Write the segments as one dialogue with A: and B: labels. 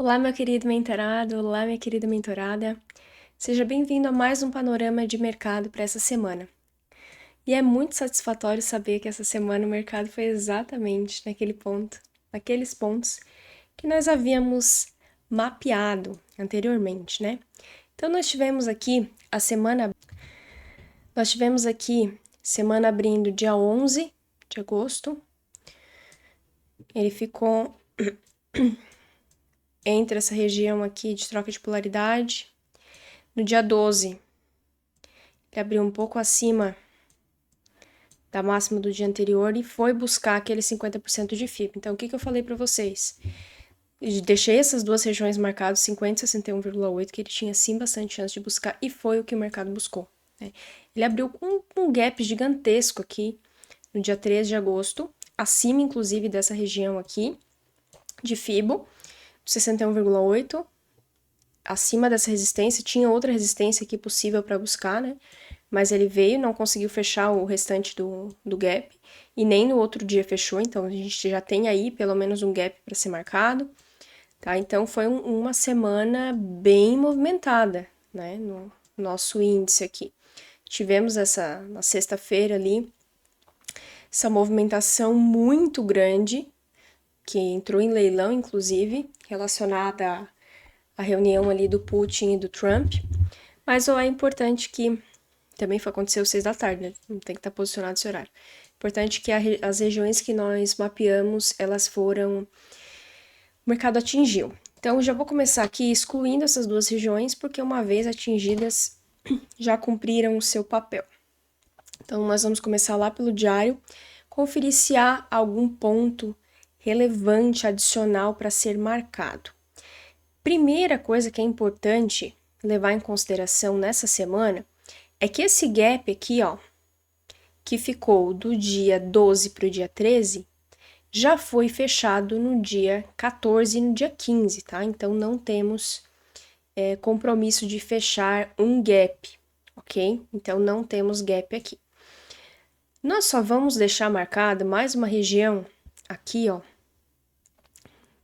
A: Olá, meu querido mentorado, olá, minha querida mentorada. Seja bem-vindo a mais um panorama de mercado para essa semana. E é muito satisfatório saber que essa semana o mercado foi exatamente naqueles pontos que nós havíamos mapeado anteriormente, né? Então nós tivemos aqui semana abrindo dia 11 de agosto. Ele ficou entre essa região aqui de troca de polaridade. No dia 12, ele abriu um pouco acima da máxima do dia anterior e foi buscar aquele 50% de FIB. Então, o que eu falei para vocês? Deixei essas duas regiões marcadas, 50 e 61,8, que ele tinha sim bastante chance de buscar, e foi o que o mercado buscou, né? Ele abriu com um gap gigantesco aqui no dia 13 de agosto, acima inclusive dessa região aqui de FIBO, 61,8, acima dessa resistência. Tinha outra resistência aqui possível para buscar, né? Mas ele veio, não conseguiu fechar o restante do gap, e nem no outro dia fechou, então a gente já tem aí pelo menos um gap para ser marcado, tá? Então foi uma semana bem movimentada, né, no nosso índice aqui. Tivemos na sexta-feira ali, essa movimentação muito grande, que entrou em leilão, inclusive, relacionada à reunião ali do Putin e do Trump, mas é importante que também aconteceu 6 da tarde, né? Não tem que estar posicionado esse horário. Importante que as regiões que nós mapeamos, o mercado atingiu. Então, já vou começar aqui excluindo essas duas regiões, porque uma vez atingidas, já cumpriram o seu papel. Então, nós vamos começar lá pelo diário, conferir se há algum ponto relevante adicional para ser marcado. Primeira coisa que é importante levar em consideração nessa semana é que esse gap aqui, ó, que ficou do dia 12 para o dia 13, já foi fechado no dia 14 e no dia 15, tá? Então, não temos compromisso de fechar um gap, ok? Então, não temos gap aqui. Nós só vamos deixar marcada mais uma região aqui, ó,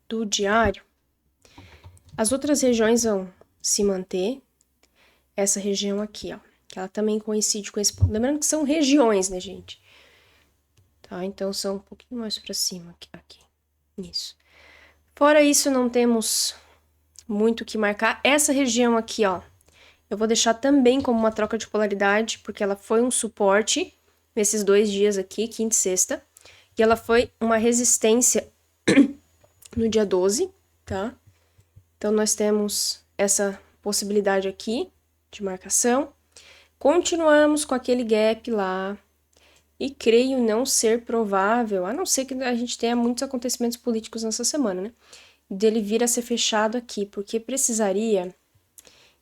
A: do diário. As outras regiões vão se manter. Essa região aqui, ó, que ela também coincide com esse ponto. Lembrando que são regiões, né, gente? Tá, então são um pouquinho mais para cima aqui. Isso. Fora isso, não temos muito o que marcar. Essa região aqui, ó, eu vou deixar também como uma troca de polaridade, porque ela foi um suporte nesses 2 dias aqui, quinta e sexta, e ela foi uma resistência no dia 12, tá? Então, nós temos essa possibilidade aqui de marcação. Continuamos com aquele gap lá, e creio não ser provável, a não ser que a gente tenha muitos acontecimentos políticos nessa semana, né? Dele vir a ser fechado aqui, porque precisaria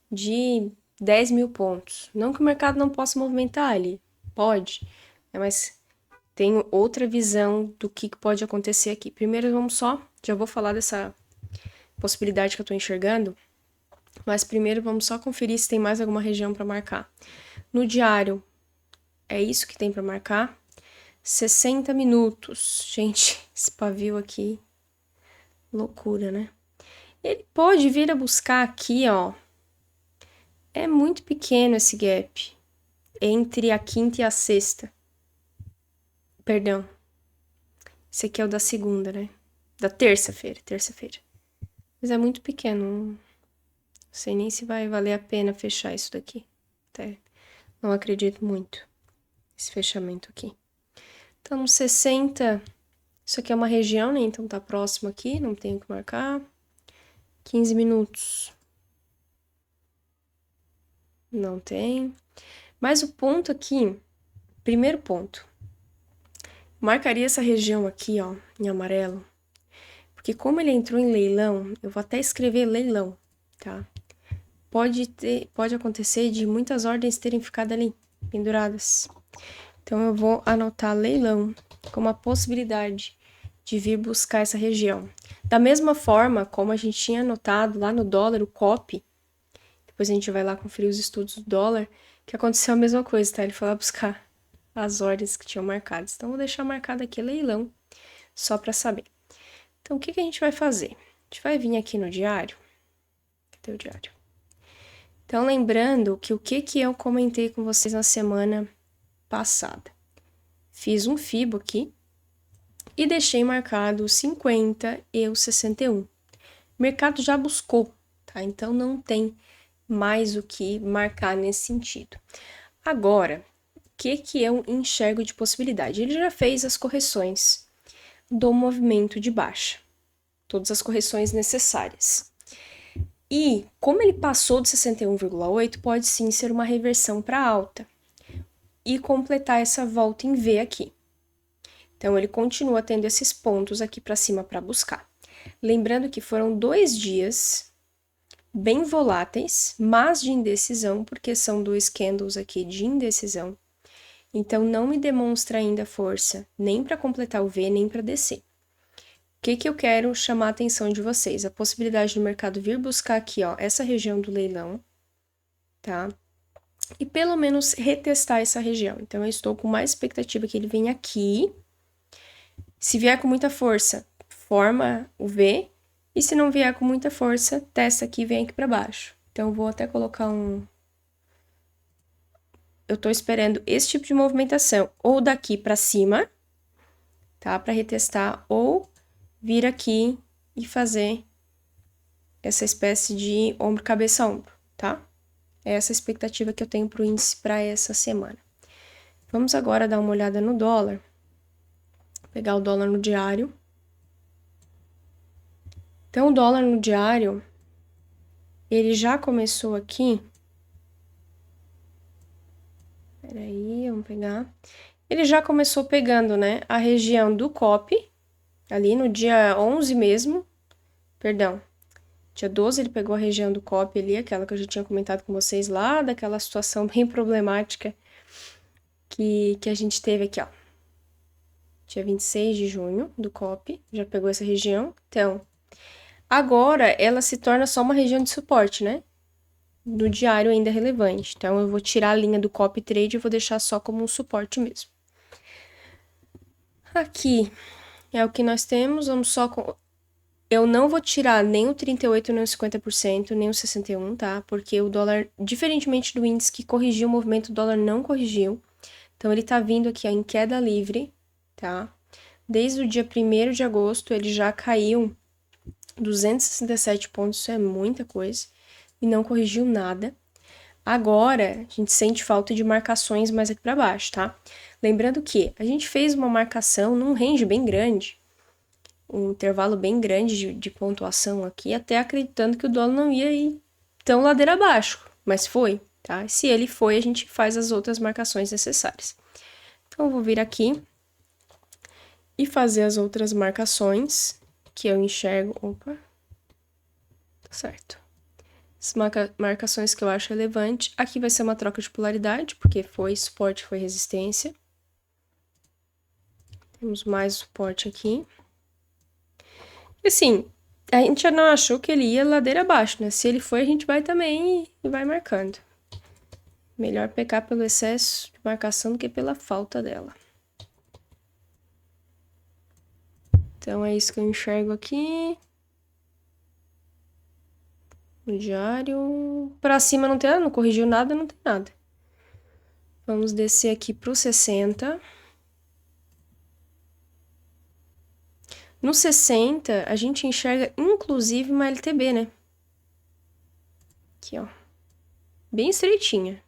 A: de 10 mil pontos. Não que o mercado não possa movimentar ali, pode, né? Mas tenho outra visão do que pode acontecer aqui. Primeiro já vou falar dessa possibilidade que eu tô enxergando, mas primeiro vamos só conferir se tem mais alguma região para marcar. No diário, é isso que tem para marcar. 60 minutos. Gente, esse pavio aqui, loucura, né? Ele pode vir a buscar aqui, ó. É muito pequeno esse gap entre a quinta e a sexta. Perdão. Esse aqui é o da segunda, né? Da terça-feira. Mas é muito pequeno. Não sei nem se vai valer a pena fechar isso daqui. Até não acredito muito nesse fechamento aqui. Então, no 60, isso aqui é uma região, né? Então tá próximo aqui, não tenho que marcar. 15 minutos. Não tem. Mas o ponto aqui, primeiro ponto, marcaria essa região aqui, ó, em amarelo, porque como ele entrou em leilão, eu vou até escrever leilão, tá? Pode acontecer de muitas ordens terem ficado ali, penduradas. Então, eu vou anotar leilão como a possibilidade de vir buscar essa região. Da mesma forma como a gente tinha anotado lá no dólar, o COP, depois a gente vai lá conferir os estudos do dólar, que aconteceu a mesma coisa, tá? Ele foi lá buscar as ordens que tinham marcadas. Então, vou deixar marcado aqui leilão, só para saber. Então, o que a gente vai fazer? gente vai vir aqui no diário. Cadê o diário? Então, lembrando que o que eu comentei com vocês na semana passada. Fiz um FIBO aqui e deixei marcado o 50 e o 61. O mercado já buscou, tá? Então, não tem mais o que marcar nesse sentido. Agora, o que eu enxergo de possibilidade? Ele já fez as correções do movimento de baixa. Todas as correções necessárias. E, como ele passou de 61,8, pode sim ser uma reversão para alta e completar essa volta em V aqui. Então, ele continua tendo esses pontos aqui para cima para buscar. Lembrando que foram 2 dias bem voláteis, mas de indecisão, porque são 2 candles aqui de indecisão. Então, não me demonstra ainda força nem para completar o V, nem para descer. O que eu quero chamar a atenção de vocês? A possibilidade do mercado vir buscar aqui, ó, essa região do leilão, tá? E pelo menos retestar essa região. Então, eu estou com mais expectativa que ele venha aqui. Se vier com muita força, forma o V. E se não vier com muita força, testa aqui e vem aqui para baixo. Então, eu vou até colocar um... Eu tô esperando esse tipo de movimentação, ou daqui para cima, tá? Para retestar, ou vir aqui e fazer essa espécie de ombro, cabeça, ombro, tá? É essa a expectativa que eu tenho para o índice para essa semana. Vamos agora dar uma olhada no dólar. Vou pegar o dólar no diário. Então, o dólar no diário, ele já começou aqui. Peraí, vamos pegar. Ele já começou pegando, né, a região do COP, ali no dia 11 mesmo. Perdão, dia 12 ele pegou a região do COP ali, aquela que eu já tinha comentado com vocês lá, daquela situação bem problemática que a gente teve aqui, ó. Dia 26 de junho do COP, já pegou essa região. Então, agora ela se torna só uma região de suporte, né? No diário ainda é relevante. Então, eu vou tirar a linha do copy trade e vou deixar só como um suporte mesmo. Aqui é o que nós temos. Vamos só com... Eu não vou tirar nem o 38, nem o 50%, nem o 61, tá? Porque o dólar, diferentemente do índice que corrigiu o movimento, o dólar não corrigiu. Então, ele tá vindo aqui ó, em queda livre, tá? Desde o dia 1º de agosto, ele já caiu 267 pontos, isso é muita coisa. E não corrigiu nada. Agora, a gente sente falta de marcações mais aqui para baixo, tá? Lembrando que a gente fez uma marcação num range bem grande, um intervalo bem grande de pontuação aqui, até acreditando que o dólar não ia ir tão ladeira abaixo, mas foi, tá? E se ele foi, a gente faz as outras marcações necessárias. Então, eu vou vir aqui e fazer as outras marcações que eu enxergo. Opa, tá certo. As marcações que eu acho relevante. Aqui vai ser uma troca de polaridade, porque foi suporte, foi resistência. Temos mais suporte aqui. E assim, a gente já não achou que ele ia ladeira abaixo, né? Se ele foi, a gente vai também e vai marcando. Melhor pecar pelo excesso de marcação do que pela falta dela. Então, é isso que eu enxergo aqui. No diário. Pra cima não tem nada, não corrigiu nada, não tem nada. Vamos descer aqui pro 60. No 60, a gente enxerga inclusive uma LTB, né? Aqui, ó. Bem estreitinha.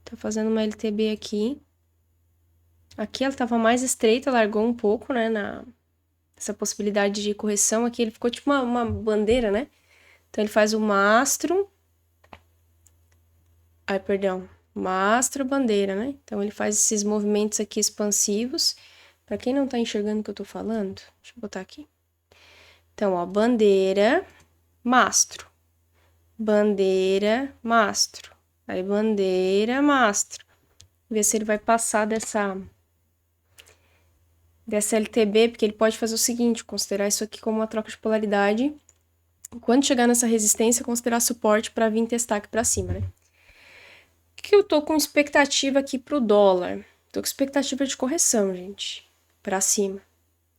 A: Tá fazendo uma LTB aqui. Aqui ela tava mais estreita, largou um pouco, né? Essa possibilidade de correção. Aqui ele ficou tipo uma bandeira, né? Então ele faz o mastro. Ai, perdão. Mastro, bandeira, né? Então ele faz esses movimentos aqui expansivos. Pra quem não tá enxergando o que eu tô falando, deixa eu botar aqui. Então, ó, bandeira, mastro. Bandeira, mastro. Aí, bandeira, mastro. Ver se ele vai passar dessa LTB, porque ele pode fazer o seguinte, considerar isso aqui como uma troca de polaridade. Quando chegar nessa resistência, considerar suporte para vir testar aqui para cima, né? O que eu tô com expectativa aqui pro dólar? Tô com expectativa de correção, gente, para cima,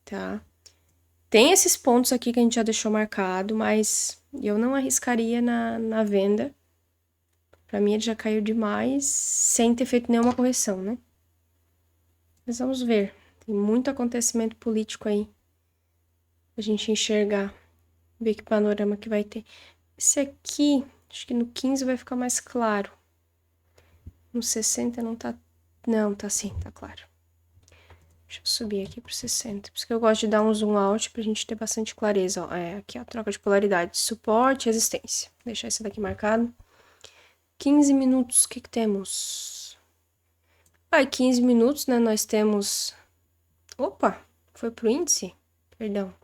A: tá? Tem esses pontos aqui que a gente já deixou marcado, mas eu não arriscaria na venda. Pra mim ele já caiu demais, sem ter feito nenhuma correção, né? Mas vamos ver. Tem muito acontecimento político aí pra gente enxergar. Ver que panorama que vai ter. Esse aqui, acho que no 15 vai ficar mais claro. No 60 não tá... Não, tá sim, tá claro. Deixa eu subir aqui pro 60. Por isso que eu gosto de dar um zoom out pra gente ter bastante clareza. Ó, aqui, ó, troca de polaridade. Suporte e resistência. Vou deixar esse daqui marcado. 15 minutos, o que que temos? 15 minutos, né, nós temos... Opa, foi pro índice? Perdão.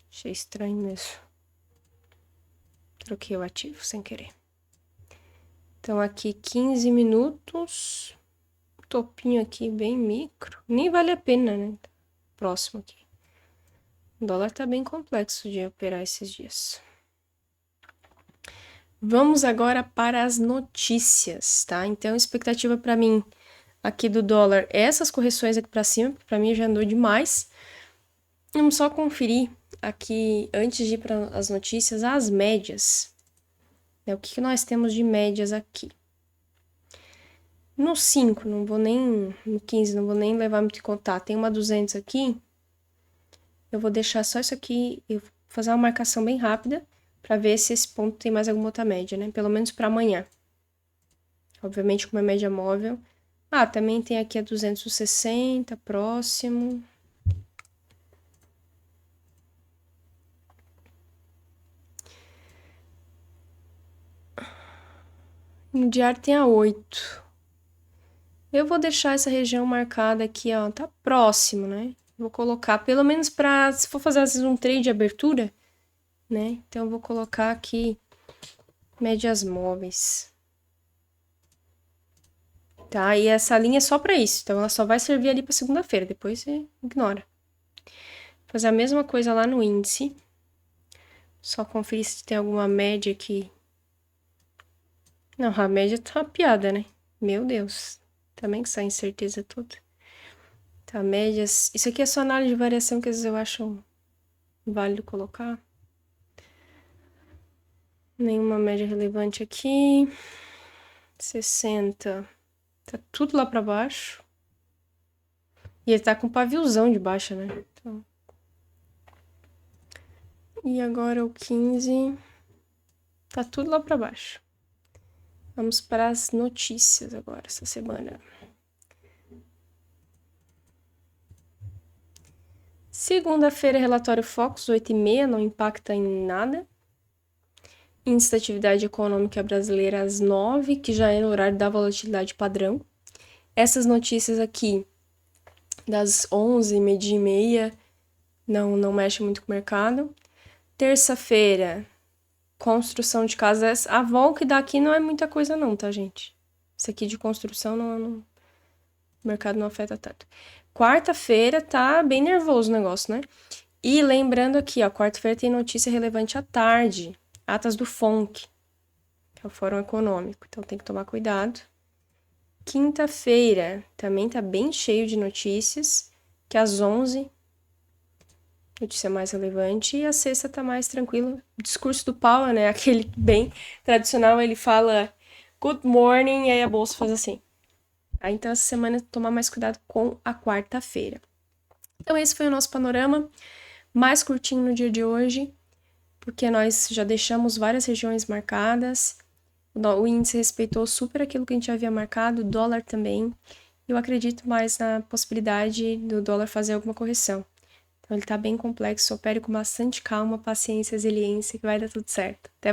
A: Achei estranho mesmo. Troquei o ativo sem querer. Então, aqui 15 minutos. Topinho aqui bem micro. Nem vale a pena, né? Próximo aqui. O dólar tá bem complexo de operar esses dias. Vamos agora para as notícias, tá? Então, expectativa para mim aqui do dólar, essas correções aqui para cima, para mim já andou demais. Vamos só conferir aqui, antes de ir para as notícias, as médias. O que nós temos de médias aqui? No 5, não vou nem... No 15, não vou nem levar muito em conta. Tem uma 200 aqui. Eu vou deixar só isso aqui, eu vou fazer uma marcação bem rápida, para ver se esse ponto tem mais alguma outra média, né? Pelo menos para amanhã. Obviamente com uma média móvel. Também tem aqui a 260, próximo. No diário tem a 8. Eu vou deixar essa região marcada aqui, ó, tá próximo, né? Vou colocar, pelo menos para, se for fazer às vezes um trade de abertura, né? Então eu vou colocar aqui médias móveis. Tá? E essa linha é só para isso, então ela só vai servir ali para segunda-feira, depois você ignora. Vou fazer a mesma coisa lá no índice. Só conferir se tem alguma média aqui. Não, a média tá uma piada, né? Meu Deus. Também que essa incerteza toda. Tá, médias... Isso aqui é só análise de variação que às vezes eu acho válido colocar. Nenhuma média relevante aqui. 60. Tá tudo lá pra baixo. E ele tá com paviozão de baixa, né? Então... E agora o 15. Tá tudo lá pra baixo. Vamos para as notícias agora, essa semana. Segunda-feira, relatório Focus, 8h30, não impacta em nada. Índice da atividade econômica brasileira às 9, que já é no horário da volatilidade padrão. Essas notícias aqui, das 11, meio-dia e meia, não mexe muito com o mercado. Terça-feira, construção de casas. A vol que dá aqui não é muita coisa não, tá, gente? Isso aqui de construção o mercado não afeta tanto. Quarta-feira tá bem nervoso o negócio, né? E lembrando aqui, ó, quarta-feira tem notícia relevante à tarde. Atas do FONC, que é o Fórum Econômico. Então tem que tomar cuidado. Quinta-feira também tá bem cheio de notícias, que às 11, notícia mais relevante, e a sexta tá mais tranquilo. O discurso do Powell, né, aquele bem tradicional, ele fala good morning, e aí a bolsa faz assim. Então essa semana tomar mais cuidado com a quarta-feira. Então esse foi o nosso panorama, mais curtinho no dia de hoje, porque nós já deixamos várias regiões marcadas. O índice respeitou super aquilo que a gente havia marcado, o dólar também. Eu acredito mais na possibilidade do dólar fazer alguma correção. Então ele está bem complexo, opere com bastante calma, paciência, resiliência, que vai dar tudo certo. Até